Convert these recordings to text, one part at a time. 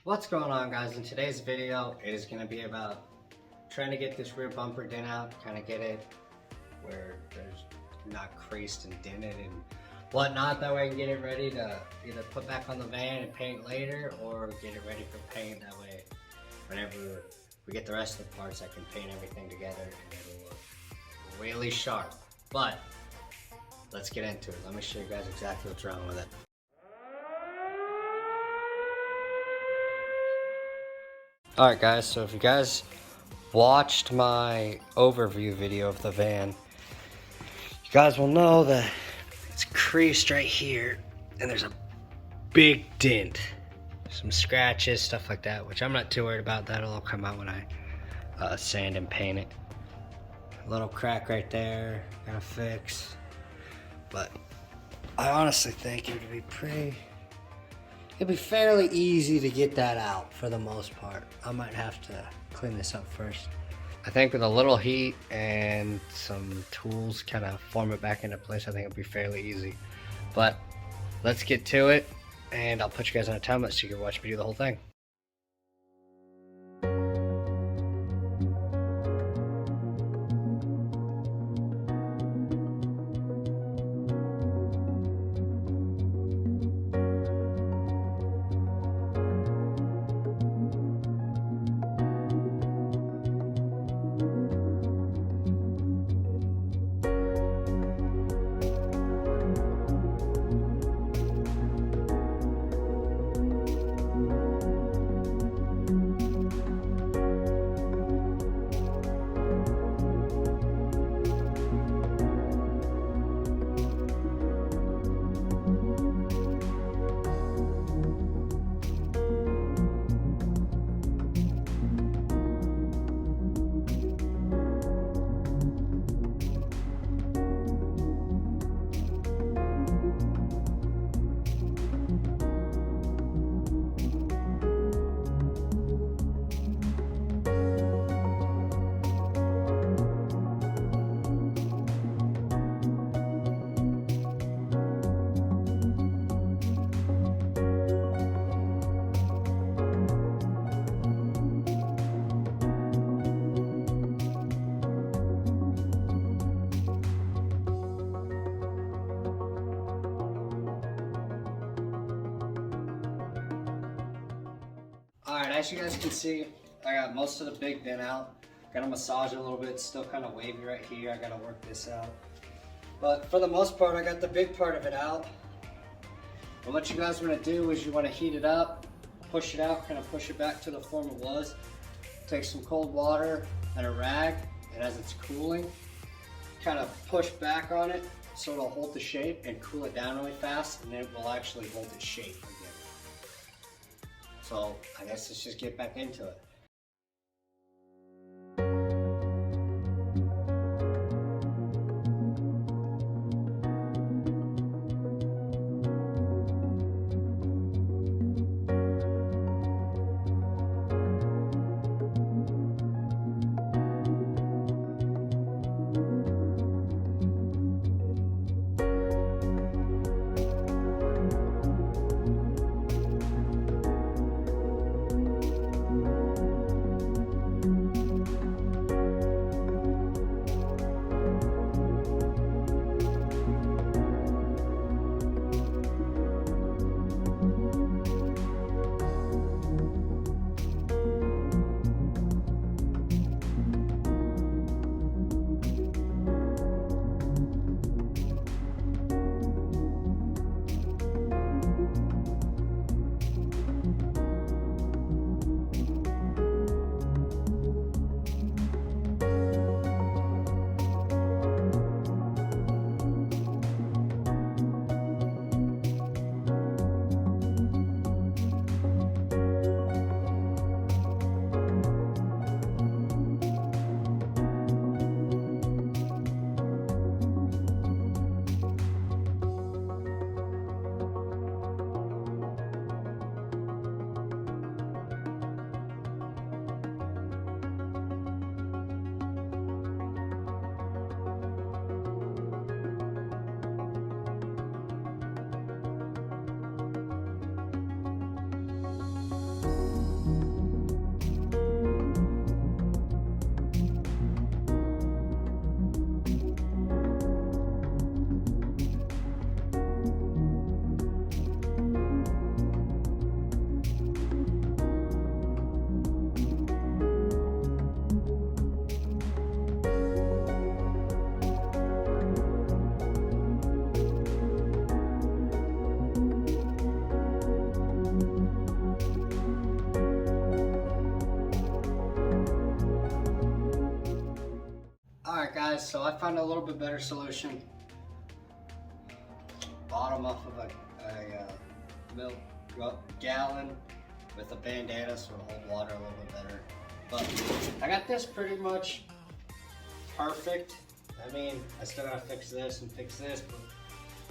What's going on, guys? In today's video it is going to be about trying to get this rear bumper dent out, kind of get it where there's not creased and dented and whatnot. That way I can get it ready to either put back on the van and paint later, or get it ready for paint. That way whenever we get the rest of the parts, I can paint everything together and it'll look really sharp. But let's get into it. Let me show you guys exactly what's wrong with it. Alright guys, so if you guys watched my overview video of the van, you guys will know that it's creased right here and there's a big dent, some scratches, stuff like that, which I'm not too worried about. That'll all come out when I sand and paint it. A little crack right there, gotta fix, but I honestly think it would be it'd be fairly easy to get that out for the most part. I might have to clean this up first. I think with a little heat and some tools, kind of form it back into place, I think it'll be fairly easy. But let's get to it, and I'll put you guys on a time lapse so you can watch me do the whole thing. Alright, as you guys can see, I got most of the big dent out. Gotta massage it a little bit, it's still kind of wavy right here. I gotta work this out. But for the most part, I got the big part of it out. And what you guys want to do is you want to heat it up, push it out, kind of push it back to the form it was. Take some cold water and a rag, and as it's cooling, kind of push back on it so it'll hold the shape, and cool it down really fast, and then it will actually hold its shape again. So I guess let's just get back into it. guys, so I found a little bit better solution. Bottom off of a milk gallon with a bandana so it'll hold water a little bit better. But I got this pretty much perfect. I mean, I still gotta fix this and fix this, but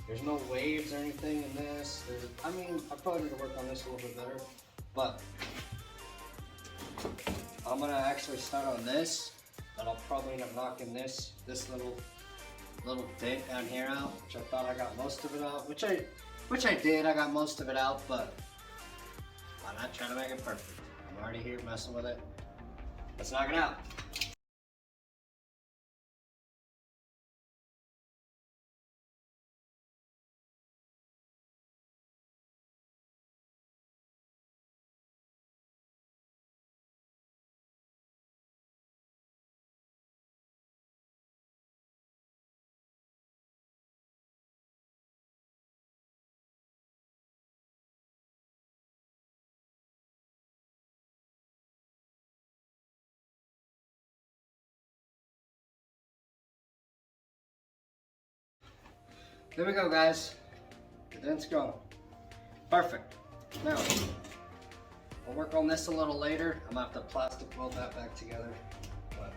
there's no waves or anything in this. I mean, I probably need to work on this a little bit better, but I'm gonna actually start on this, but I'll probably end up knocking this little dent down here out, which I thought I got most of it out, which I did. I got most of it out, but why not try to make it perfect? I'm already here messing with it. Let's knock it out. There we go, guys. The dent's gone. Perfect. Now, we'll work on this a little later. I'm gonna have to plastic weld that back together. But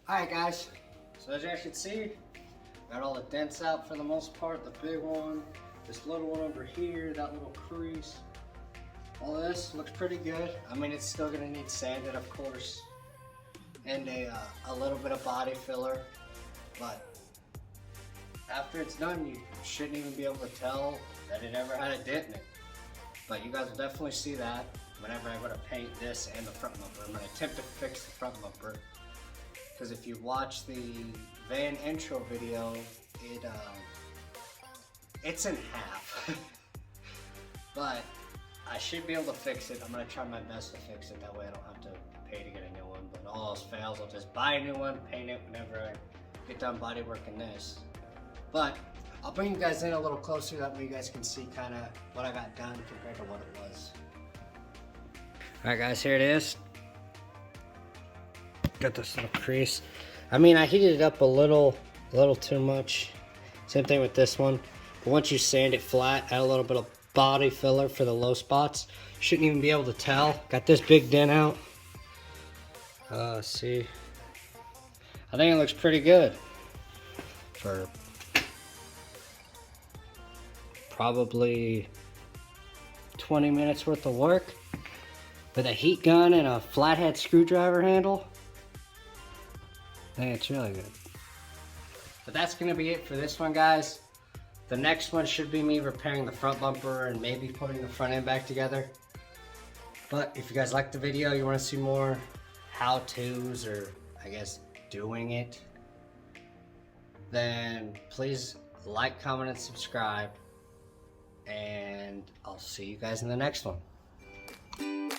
alright, guys. So as you guys can see, got all the dents out for the most part. The big one, this little one over here, that little crease. All this looks pretty good. I mean, it's still gonna need sanded, of course, and a little bit of body filler. But after it's done, you shouldn't even be able to tell that it ever had a dent in it. But you guys will definitely see that whenever I go to paint this and the front bumper. I'm gonna attempt to fix the front bumper. Because if you watch the van intro video, it's in half. But I should be able to fix it. I'm gonna try my best to fix it. That way I don't have to pay to get a new one. But all else fails, I'll just buy a new one, paint it whenever I get done body working this. But I'll bring you guys in a little closer. That way you guys can see kind of what I got done compared to what it was. All right, guys, here it is. Got this little crease. I mean, I heated it up a little too much. Same thing with this one. But once you sand it flat, add a little bit of body filler for the low spots. You shouldn't even be able to tell. Got this big dent out. See. I think it looks pretty good for probably 20 minutes worth of work with a heat gun and a flathead screwdriver handle. I think it's really good. But that's gonna be it for this one, guys. The next one should be me repairing the front bumper and maybe putting the front end back together. But if you guys like the video, you want to see more how-tos, or I guess doing it, then please like, comment, and subscribe. And I'll see you guys in the next one.